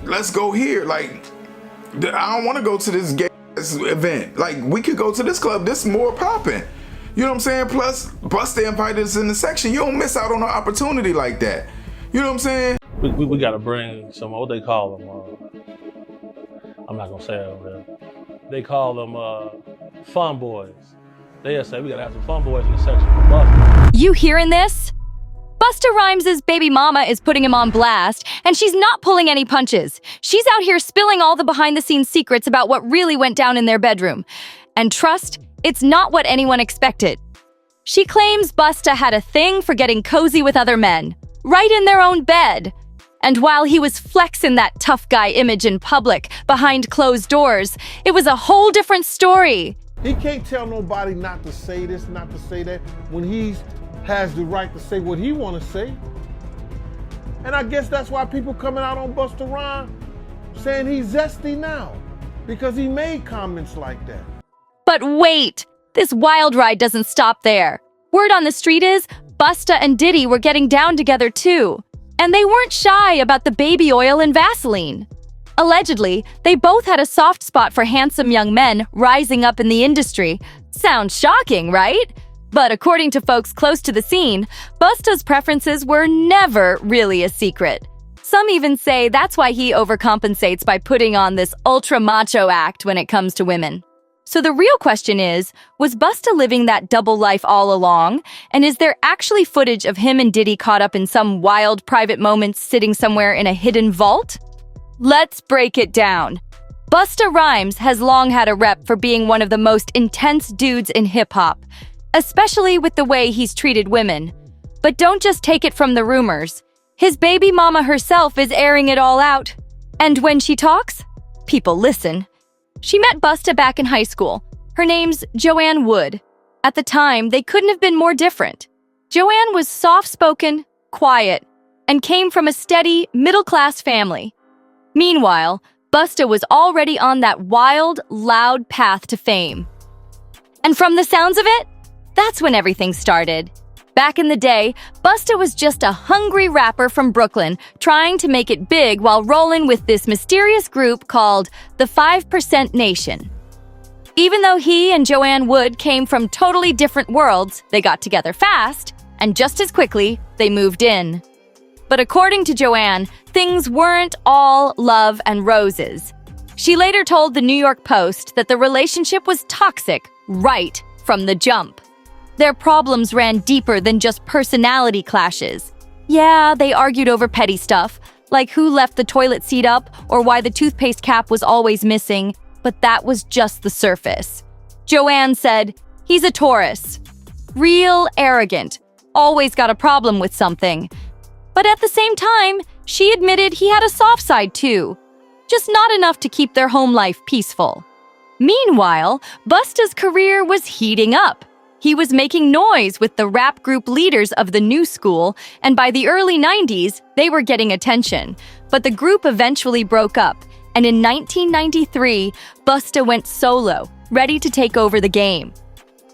let's go here. Like, I don't want to go to this gay event. Like, we could go to this club. This more popping. You know what I'm saying? Plus, Busta invited us in the section. You don't miss out on an opportunity like that. You know what I'm saying? We got to bring some, what they call them, I'm not going to say it over there. They call them fun boys. They'll say we got to have some fun boys in the section for Busta. You hearing this? Busta Rhymes' baby mama is putting him on blast, and she's not pulling any punches. She's out here spilling all the behind-the-scenes secrets about what really went down in their bedroom. And trust, it's not what anyone expected. She claims Busta had a thing for getting cozy with other men, right in their own bed. And while he was flexing that tough guy image in public, behind closed doors, it was a whole different story. He can't tell nobody not to say this, not to say that, when he has the right to say what he want to say. And I guess that's why people coming out on Busta Rhymes saying he's zesty now, because he made comments like that. But wait, this wild ride doesn't stop there. Word on the street is Busta and Diddy were getting down together too. And they weren't shy about the baby oil and Vaseline. Allegedly, they both had a soft spot for handsome young men rising up in the industry. Sounds shocking, right? But according to folks close to the scene, Busta's preferences were never really a secret. Some even say that's why he overcompensates by putting on this ultra-macho act when it comes to women. So the real question is, was Busta living that double life all along? And is there actually footage of him and Diddy caught up in some wild private moments sitting somewhere in a hidden vault? Let's break it down. Busta Rhymes has long had a rep for being one of the most intense dudes in hip-hop, especially with the way he's treated women. But don't just take it from the rumors. His baby mama herself is airing it all out. And when she talks, people listen. She met Busta back in high school. Her name's Joanne Wood. At the time, they couldn't have been more different. Joanne was soft-spoken, quiet, and came from a steady, middle-class family. Meanwhile, Busta was already on that wild, loud path to fame. And from the sounds of it, that's when everything started. Back in the day, Busta was just a hungry rapper from Brooklyn trying to make it big while rolling with this mysterious group called the 5% Nation. Even though he and Joanne Wood came from totally different worlds, they got together fast, and just as quickly, they moved in. But according to Joanne, things weren't all love and roses. She later told the New York Post that the relationship was toxic right from the jump. Their problems ran deeper than just personality clashes. Yeah, they argued over petty stuff, like who left the toilet seat up or why the toothpaste cap was always missing, but that was just the surface. Joanne said, "He's a Taurus. Real arrogant. Always got a problem with something." But at the same time, she admitted he had a soft side too, just not enough to keep their home life peaceful. Meanwhile, Busta's career was heating up. He was making noise with the rap group leaders of the new school, and by the early 90s, they were getting attention. But the group eventually broke up, and in 1993, Busta went solo, ready to take over the game.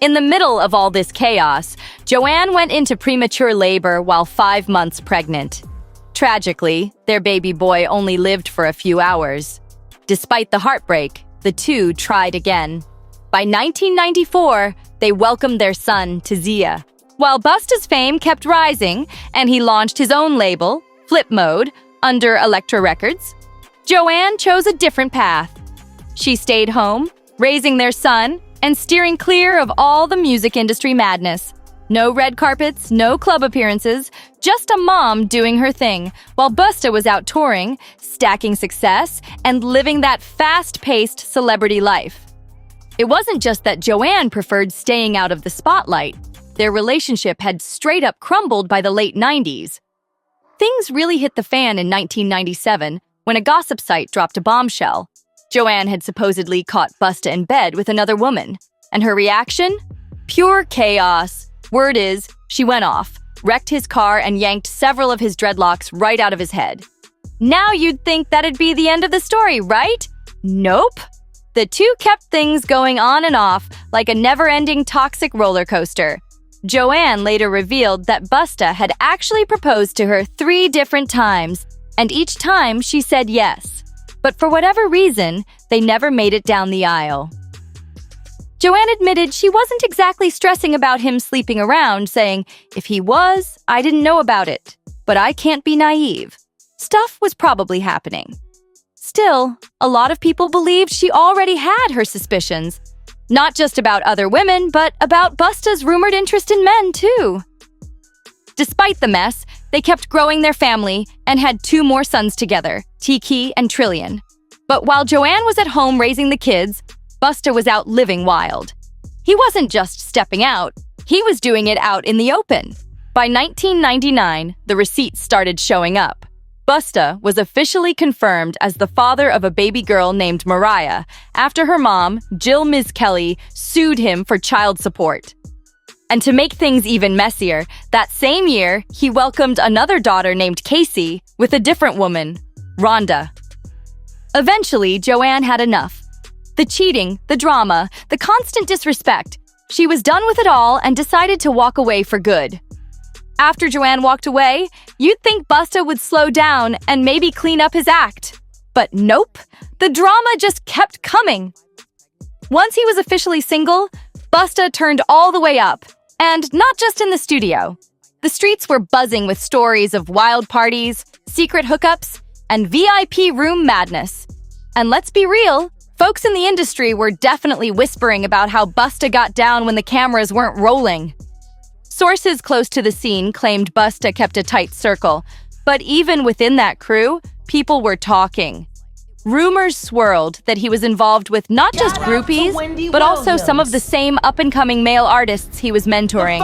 In the middle of all this chaos, Joanne went into premature labor while 5 months pregnant. Tragically, their baby boy only lived for a few hours. Despite the heartbreak, the two tried again. By 1994, they welcomed their son to Zia. While Busta's fame kept rising, and he launched his own label, Flip Mode, under Elektra Records, Joanne chose a different path. She stayed home, raising their son, and steering clear of all the music industry madness. No red carpets, no club appearances, just a mom doing her thing, while Busta was out touring, stacking success, and living that fast-paced celebrity life. It wasn't just that Joanne preferred staying out of the spotlight. Their relationship had straight up crumbled by the late 90s. Things really hit the fan in 1997 when a gossip site dropped a bombshell. Joanne had supposedly caught Busta in bed with another woman. And her reaction? Pure chaos. Word is, she went off, wrecked his car, and yanked several of his dreadlocks right out of his head. Now you'd think that'd be the end of the story, right? Nope. The two kept things going on and off like a never-ending toxic roller coaster. Joanne later revealed that Busta had actually proposed to her 3 different times, and each time she said yes. But for whatever reason, they never made it down the aisle. Joanne admitted she wasn't exactly stressing about him sleeping around, saying, "If he was, I didn't know about it. But I can't be naive. Stuff was probably happening." Still, a lot of people believed she already had her suspicions. Not just about other women, but about Busta's rumored interest in men, too. Despite the mess, they kept growing their family and had 2 more sons together, Tiki and Trillian. But while Joanne was at home raising the kids, Busta was out living wild. He wasn't just stepping out, he was doing it out in the open. By 1999, the receipts started showing up. Busta was officially confirmed as the father of a baby girl named Mariah after her mom, Jill Ms. Kelly, sued him for child support. And to make things even messier, that same year, he welcomed another daughter named Casey with a different woman, Rhonda. Eventually, Joanne had enough. The cheating, the drama, the constant disrespect. She was done with it all and decided to walk away for good. After Joanne walked away, you'd think Busta would slow down and maybe clean up his act. But nope, the drama just kept coming. Once he was officially single, Busta turned all the way up, and not just in the studio. The streets were buzzing with stories of wild parties, secret hookups, and VIP room madness. And let's be real, folks in the industry were definitely whispering about how Busta got down when the cameras weren't rolling. Sources close to the scene claimed Busta kept a tight circle, but even within that crew, people were talking. Rumors swirled that he was involved with not just groupies, but also some of the same up-and-coming male artists he was mentoring.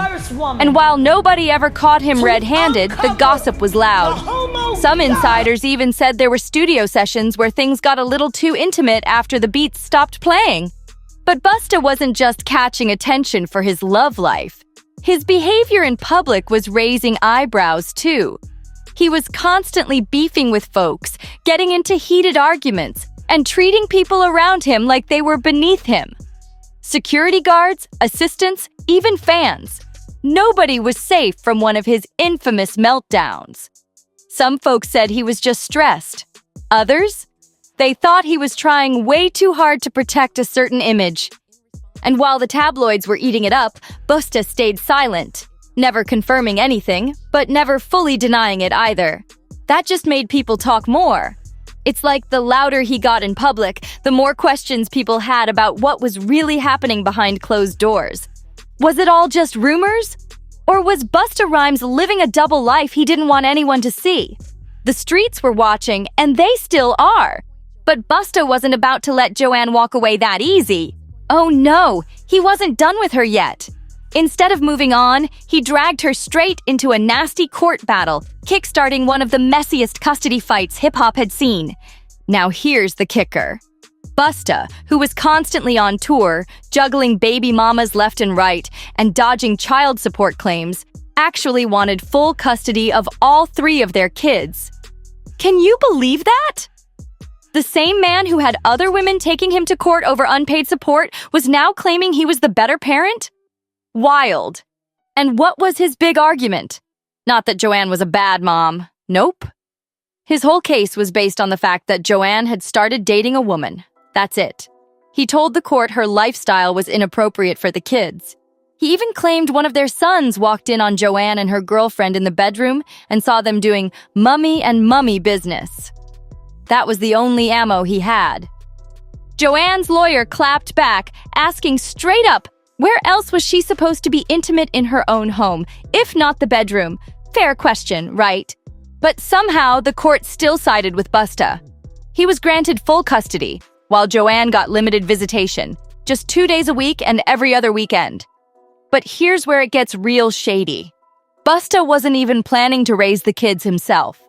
And while nobody ever caught him red-handed, the gossip was loud. Some insiders even said there were studio sessions where things got a little too intimate after the beats stopped playing. But Busta wasn't just catching attention for his love life. His behavior in public was raising eyebrows, too. He was constantly beefing with folks, getting into heated arguments, and treating people around him like they were beneath him. Security guards, assistants, even fans. Nobody was safe from one of his infamous meltdowns. Some folks said he was just stressed. Others? They thought he was trying way too hard to protect a certain image. And while the tabloids were eating it up, Busta stayed silent. Never confirming anything, but never fully denying it either. That just made people talk more. It's like the louder he got in public, the more questions people had about what was really happening behind closed doors. Was it all just rumors? Or was Busta Rhymes living a double life he didn't want anyone to see? The streets were watching, and they still are. But Busta wasn't about to let Joanne walk away that easy. Oh no, he wasn't done with her yet. Instead of moving on, he dragged her straight into a nasty court battle, kickstarting one of the messiest custody fights hip-hop had seen. Now here's the kicker. Busta, who was constantly on tour, juggling baby mamas left and right, and dodging child support claims, actually wanted full custody of all 3 of their kids. Can you believe that? The same man who had other women taking him to court over unpaid support was now claiming he was the better parent? Wild. And what was his big argument? Not that Joanne was a bad mom. Nope. His whole case was based on the fact that Joanne had started dating a woman. That's it. He told the court her lifestyle was inappropriate for the kids. He even claimed one of their sons walked in on Joanne and her girlfriend in the bedroom and saw them doing mummy and mummy business. That was the only ammo he had. Joanne's lawyer clapped back, asking straight up, where else was she supposed to be intimate in her own home, if not the bedroom? Fair question, right? But somehow, the court still sided with Busta. He was granted full custody, while Joanne got limited visitation, just 2 days a week and every other weekend. But here's where it gets real shady. Busta wasn't even planning to raise the kids himself.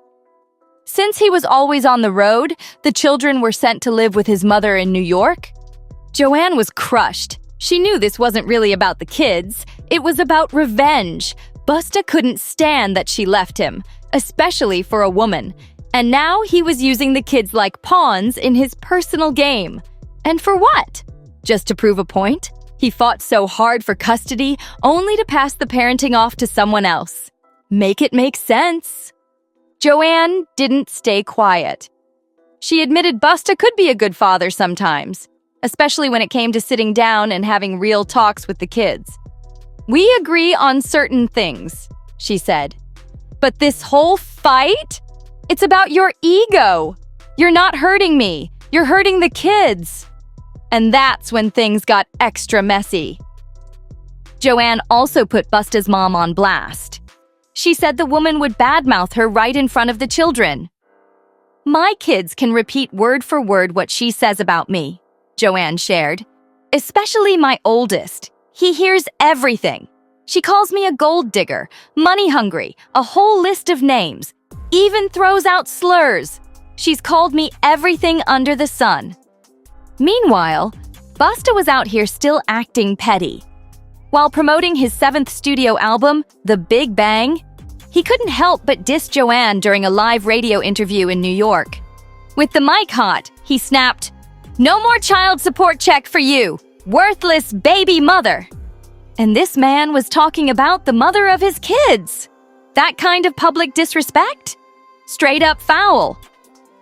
Since he was always on the road, the children were sent to live with his mother in New York. Joanne was crushed. She knew this wasn't really about the kids. It was about revenge. Busta couldn't stand that she left him, especially for a woman. And now he was using the kids like pawns in his personal game. And for what? Just to prove a point? He fought so hard for custody, only to pass the parenting off to someone else. Make it make sense. Joanne didn't stay quiet. She admitted Busta could be a good father sometimes, especially when it came to sitting down and having real talks with the kids. "We agree on certain things," she said. "But this whole fight? It's about your ego. You're not hurting me. You're hurting the kids." And that's when things got extra messy. Joanne also put Busta's mom on blast. She said the woman would badmouth her right in front of the children. "My kids can repeat word for word what she says about me," Joanne shared. "Especially my oldest. He hears everything. She calls me a gold digger, money hungry, a whole list of names, even throws out slurs. She's called me everything under the sun." Meanwhile, Busta was out here still acting petty. While promoting his 7th studio album, The Big Bang, he couldn't help but diss Joanne during a live radio interview in New York. With the mic hot, he snapped, "No more child support check for you, worthless baby mother." And this man was talking about the mother of his kids. That kind of public disrespect? Straight up foul.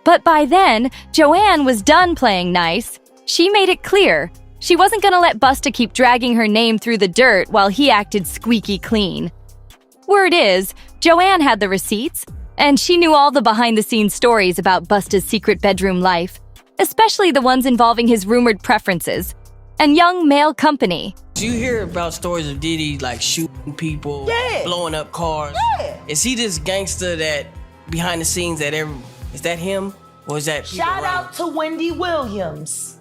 But by then, Joanne was done playing nice. She made it clear she wasn't gonna let Busta keep dragging her name through the dirt while he acted squeaky clean. Word is, Joanne had the receipts, and she knew all the behind-the-scenes stories about Busta's secret bedroom life, especially the ones involving his rumored preferences and young male company. You hear about stories of Diddy like shooting people, blowing up cars. Is he this gangster that behind the scenes that is that him or is that people Shout around? out to Wendy Williams,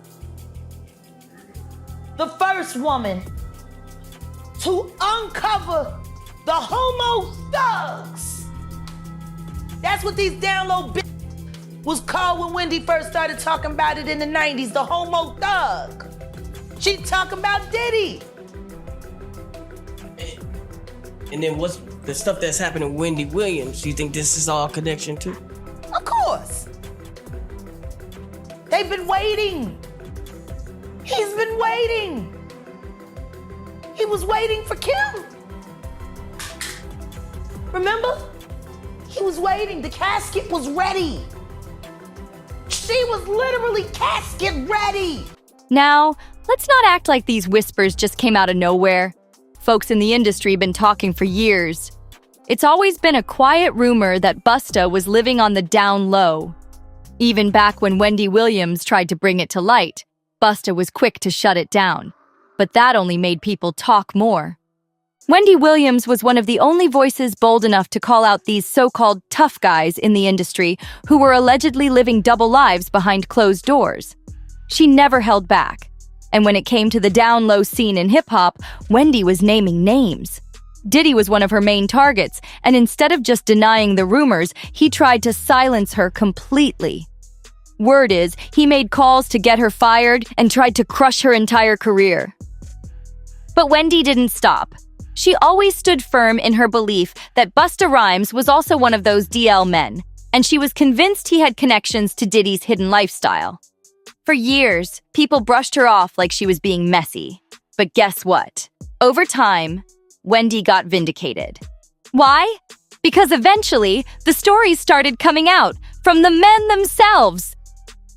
the first woman to uncover the homo thugs. That's what these down low was called when Wendy first started talking about it in the 90s, the homo thug. She talking about Diddy. And then what's the stuff that's happening with Wendy Williams? Do you think this is all connection too? Of course. They've been waiting. He's been waiting. He was waiting for Kim. Remember? He was waiting. The casket was ready. She was literally casket ready. Now, let's not act like these whispers just came out of nowhere. Folks in the industry been talking for years. It's always been a quiet rumor that Busta was living on the down low. Even back when Wendy Williams tried to bring it to light, Busta was quick to shut it down. But that only made people talk more. Wendy Williams was one of the only voices bold enough to call out these so-called tough guys in the industry who were allegedly living double lives behind closed doors. She never held back. And when it came to the down-low scene in hip-hop, Wendy was naming names. Diddy was one of her main targets, and instead of just denying the rumors, he tried to silence her completely. Word is, he made calls to get her fired and tried to crush her entire career. But Wendy didn't stop. She always stood firm in her belief that Busta Rhymes was also one of those DL men, and she was convinced he had connections to Diddy's hidden lifestyle. For years, people brushed her off like she was being messy. But guess what? Over time, Wendy got vindicated. Why? Because eventually, the stories started coming out from the men themselves.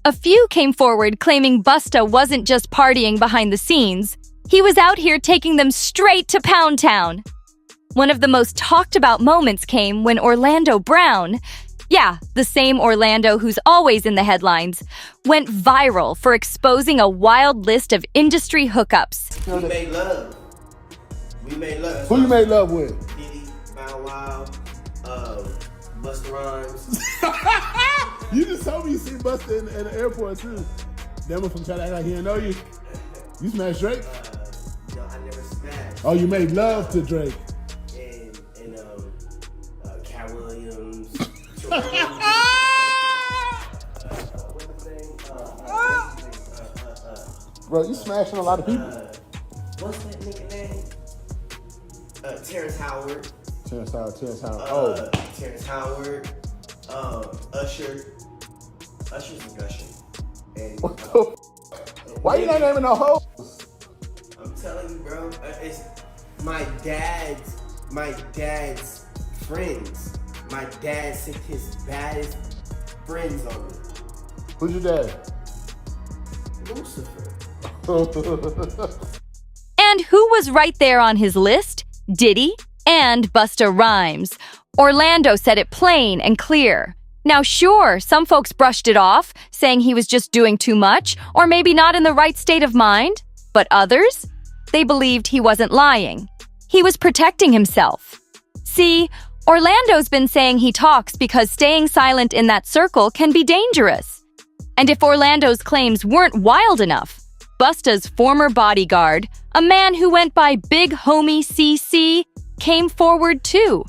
A few came forward claiming Busta wasn't just partying behind the scenes. He was out here taking them straight to Pound Town. One of the most talked about moments came when Orlando Brown, the same Orlando who's always in the headlines, went viral for exposing a wild list of industry hookups. We made love. We made love. Who you made love with? Diddy, Bow Wow, Busta Rhymes. You just told me you seen Busta in the airport too. That one from trying to act like he didn't know you. You smashed Drake? No, I never smashed. Oh, you made love to Drake. And Cat Williams. Bro, you smashing a lot of people. What's that nigga name? Terrence Howard. Terrence Howard. Terrence Howard. Usher. Usher's a gusher. And What the why you not naming no hoes? I'm telling you, bro. It's my dad's friends. My dad sent his baddest friends on me. Who's your daddy? Lucifer. And who was right there on his list? Diddy and Busta Rhymes. Orlando said it plain and clear. Now sure, some folks brushed it off, saying he was just doing too much, or maybe not in the right state of mind. But others? They believed he wasn't lying. He was protecting himself. See, Orlando's been saying he talks because staying silent in that circle can be dangerous. And if Orlando's claims weren't wild enough, Busta's former bodyguard, a man who went by Big Homie CC, came forward too.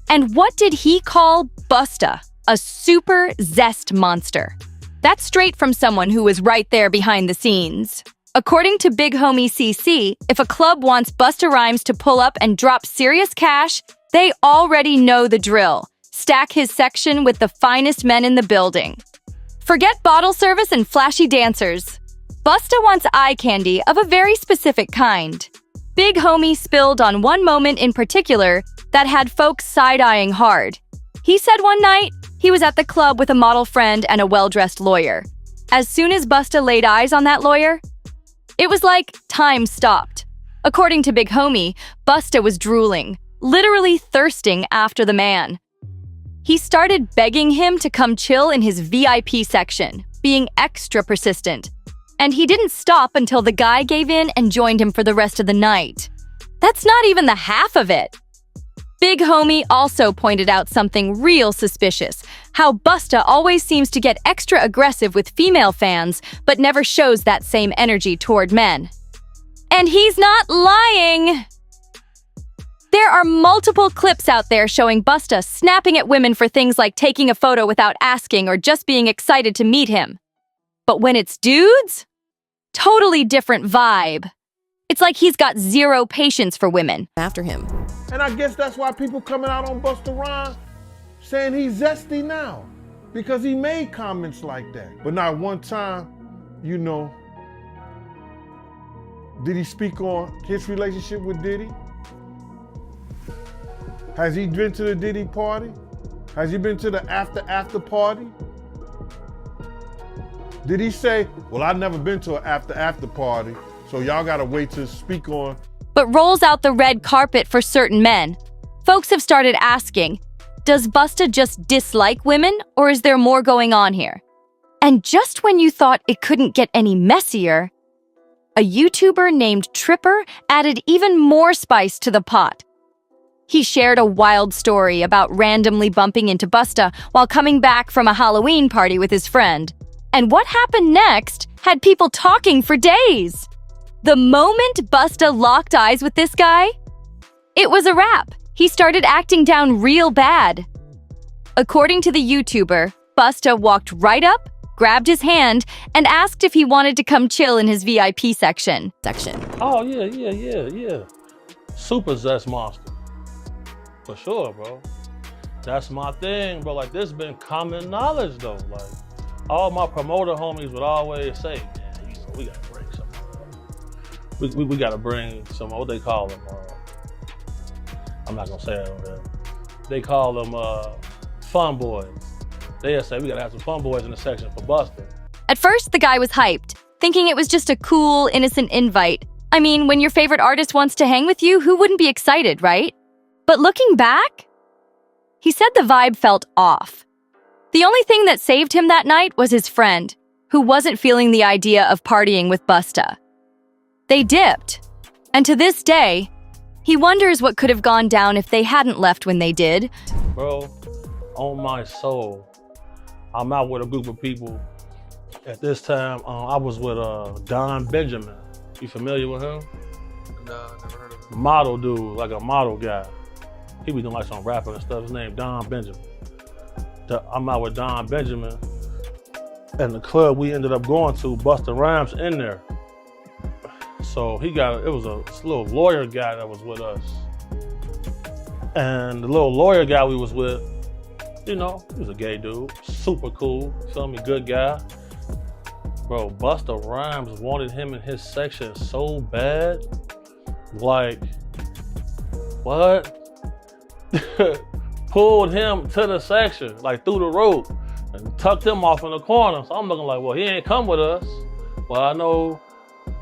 And what did he call Busta? A super zest monster. That's straight from someone who was right there behind the scenes. According to Big Homie CC, if a club wants Busta Rhymes to pull up and drop serious cash, they already know the drill. Stack his section with the finest men in the building. Forget bottle service and flashy dancers. Busta wants eye candy of a very specific kind. Big Homie spilled on one moment in particular that had folks side-eyeing hard. He said one night he was at the club with a model friend and a well-dressed lawyer. As soon as Busta laid eyes on that lawyer, it was like time stopped. According to Big Homie, Busta was drooling, literally thirsting after the man. He started begging him to come chill in his VIP section, being extra persistent. And he didn't stop until the guy gave in and joined him for the rest of the night. That's not even the half of it. Big Homie also pointed out something real suspicious, how Busta always seems to get extra aggressive with female fans, but never shows that same energy toward men. And he's not lying! There are multiple clips out there showing Busta snapping at women for things like taking a photo without asking or just being excited to meet him. But when it's dudes, totally different vibe. It's like he's got zero patience for women. After him. And I guess that's why people coming out on Busta Rhymes saying he's zesty now, because he made comments like that. But not one time, you know, did he speak on his relationship with Diddy? Has he been to the Diddy party? Has he been to the after party? Did he say, well, I've never been to an after party, so y'all gotta wait to speak on. But rolls out the red carpet for certain men. Folks have started asking, does Busta just dislike women, or is there more going on here? And just when you thought it couldn't get any messier, a YouTuber named Tripper added even more spice to the pot. He shared a wild story about randomly bumping into Busta while coming back from a Halloween party with his friend. And what happened next had people talking for days. The moment Busta locked eyes with this guy, it was a wrap. He started acting down real bad. According to the YouTuber, Busta walked right up, grabbed his hand, and asked if he wanted to come chill in his VIP section. Oh, yeah. Super zest monster. For sure, bro. That's my thing, bro. Like, this been common knowledge, though. Like, all my promoter homies would always say, man, you know, we gotta bring some. We gotta bring some, what they call them. I'm not gonna say it over there. They call them fun boys. They'll say, we gotta have some fun boys in the section for Busta. At first, the guy was hyped, thinking it was just a cool, innocent invite. I mean, when your favorite artist wants to hang with you, who wouldn't be excited, right? But looking back, he said the vibe felt off. The only thing that saved him that night was his friend, who wasn't feeling the idea of partying with Busta. They dipped, and to this day, he wonders what could have gone down if they hadn't left when they did. Bro, on my soul, I'm out with a group of people. At this time, I was with Don Benjamin. You familiar with him? No, never heard of him. Model dude, like a model guy. He be doing like some rapping and stuff. His name Don Benjamin. I'm out with Don Benjamin, and the club we ended up going to, Busta Rhymes in there. So it was a little lawyer guy that was with us. And the little lawyer guy we was with, you know, he was a gay dude, super cool, feel me, good guy. Bro, Busta Rhymes wanted him in his section so bad. Like, what? Pulled him to the section, like through the rope, and tucked him off in the corner. So I'm looking like, well, he ain't come with us. Well, I know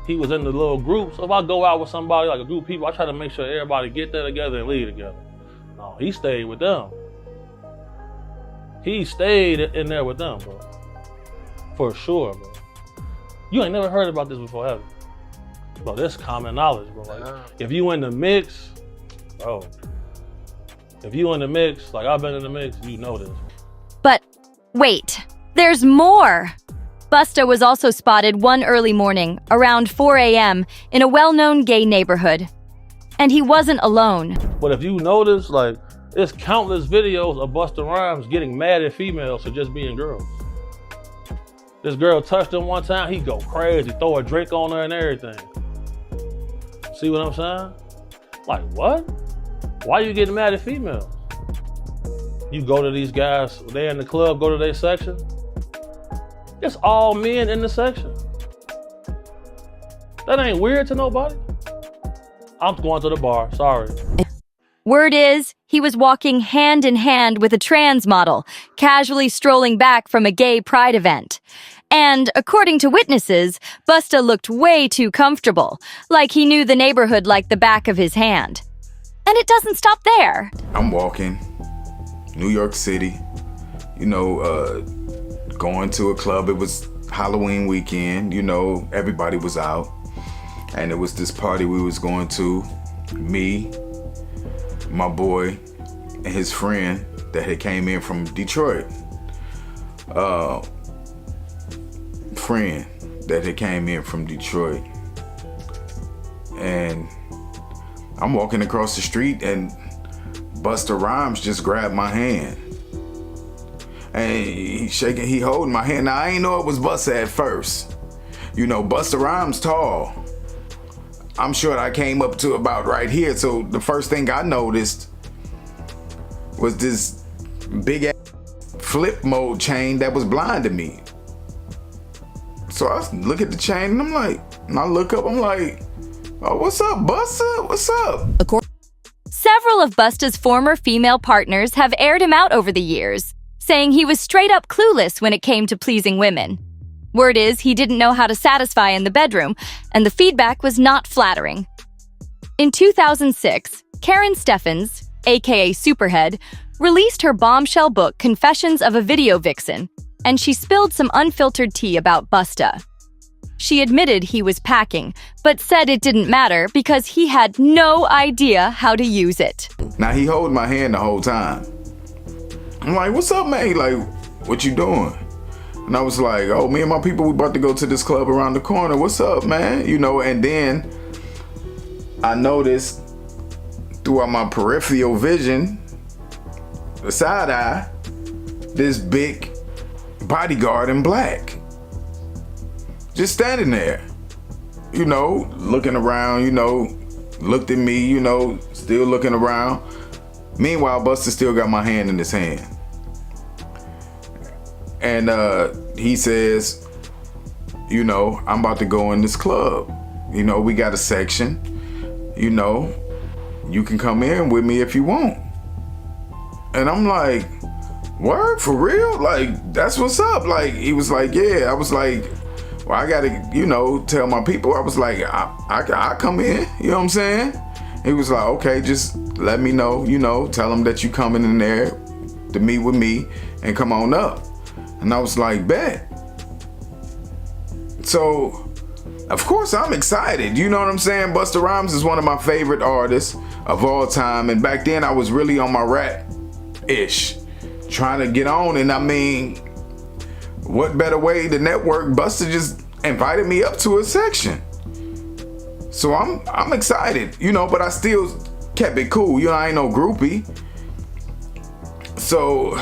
he was in the little group. So if I go out with somebody, like a group of people, I try to make sure everybody get there together and leave together. No, he stayed with them. He stayed in there with them, bro. For sure, bro. You ain't never heard about this before, have you? Bro, this common knowledge, bro. Like, if you in the mix, bro. If you in the mix, like I've been in the mix, you know this. But wait, there's more. Busta was also spotted one early morning, around 4 a.m., in a well-known gay neighborhood. And he wasn't alone. But if you notice, like, there's countless videos of Busta Rhymes getting mad at females for just being girls. This girl touched him one time, he go crazy, throw a drink on her and everything. See what I'm saying? Like, what? Why you getting mad at females? You go to these guys, they in the club, go to their section. It's all men in the section. That ain't weird to nobody. I'm going to the bar, sorry. Word is, he was walking hand in hand with a trans model, casually strolling back from a gay pride event. And, according to witnesses, Busta looked way too comfortable, like he knew the neighborhood like the back of his hand. And it doesn't stop there. I'm walking, New York City, going to a club. It was Halloween weekend, everybody was out. And it was this party we was going to, me, my boy, and his friend that had came in from Detroit. And I'm walking across the street and Busta Rhymes just grabbed my hand. And he holding my hand. Now I ain't know it was Busta at first. Busta Rhymes tall. I'm sure I came up to about right here. So the first thing I noticed was this big ass flip mode chain that was blinding me. So I look at the chain and I'm like, and I look up, I'm like, oh, what's up, Busta? What's up? Several of Busta's former female partners have aired him out over the years, saying he was straight up clueless when it came to pleasing women. Word is, he didn't know how to satisfy in the bedroom, and the feedback was not flattering. In 2006, Karen Steffens, aka Superhead, released her bombshell book Confessions of a Video Vixen, and she spilled some unfiltered tea about Busta. She admitted he was packing, but said it didn't matter because he had no idea how to use it. Now he holding my hand the whole time. I'm like, what's up, man? Like, what you doing? And I was like, oh, me and my people, we about to go to this club around the corner. What's up, man? And then I noticed throughout my peripheral vision, the side eye, this big bodyguard in black. Just standing there, looking around, looked at me, still looking around. Meanwhile, Busta still got my hand in his hand. And he says, I'm about to go in this club. We got a section. You can come in with me if you want. And I'm like, word, for real? Like, that's what's up. Like, he was like, yeah. I was like, well, I gotta, tell my people. I was like, I come in, you know what I'm saying? He was like, okay, just let me know, tell them that you coming in there to meet with me and come on up. And I was like, bet. So, of course, I'm excited. You know what I'm saying? Busta Rhymes is one of my favorite artists of all time. And back then, I was really on my rap-ish, trying to get on. And I mean, what better way to network? Busta just invited me up to a section. So I'm excited, but I still kept it cool. I ain't no groupie. So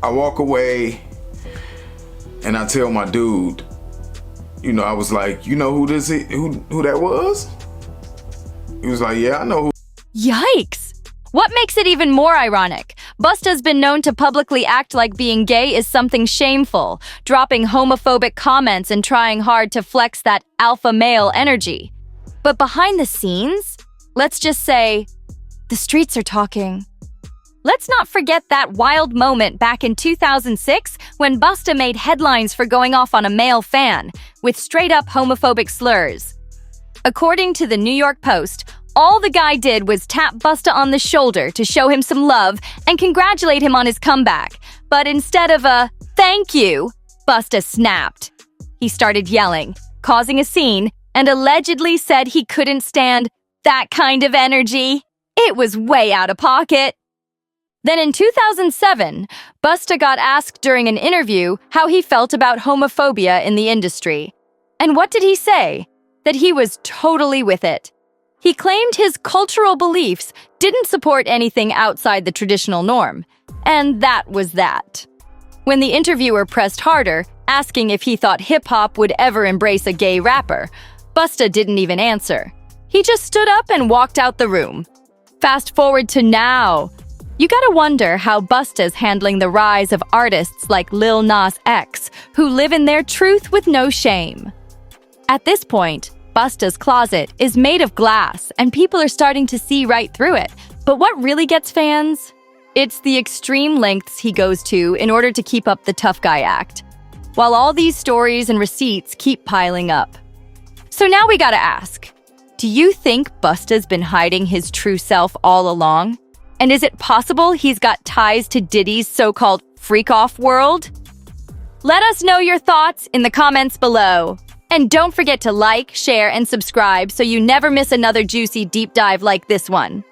I walk away and I tell my dude, I was like, who that was? He was like, yeah, I know who. Yikes! What makes it even more ironic? Busta's been known to publicly act like being gay is something shameful, dropping homophobic comments and trying hard to flex that alpha male energy. But behind the scenes, let's just say, the streets are talking. Let's not forget that wild moment back in 2006 when Busta made headlines for going off on a male fan with straight-up homophobic slurs. According to the New York Post, all the guy did was tap Busta on the shoulder to show him some love and congratulate him on his comeback. But instead of a "thank you," Busta snapped. He started yelling, causing a scene, and allegedly said he couldn't stand that kind of energy. It was way out of pocket. Then in 2007, Busta got asked during an interview how he felt about homophobia in the industry. And what did he say? That he was totally with it. He claimed his cultural beliefs didn't support anything outside the traditional norm. And that was that. When the interviewer pressed harder, asking if he thought hip-hop would ever embrace a gay rapper, Busta didn't even answer. He just stood up and walked out the room. Fast forward to now. You gotta wonder how Busta's handling the rise of artists like Lil Nas X, who live in their truth with no shame. At this point, Busta's closet is made of glass, and people are starting to see right through it. But what really gets fans? It's the extreme lengths he goes to in order to keep up the tough guy act, while all these stories and receipts keep piling up. So now we gotta ask, do you think Busta's been hiding his true self all along? And is it possible he's got ties to Diddy's so-called freak-off world? Let us know your thoughts in the comments below. And don't forget to like, share, and subscribe so you never miss another juicy deep dive like this one.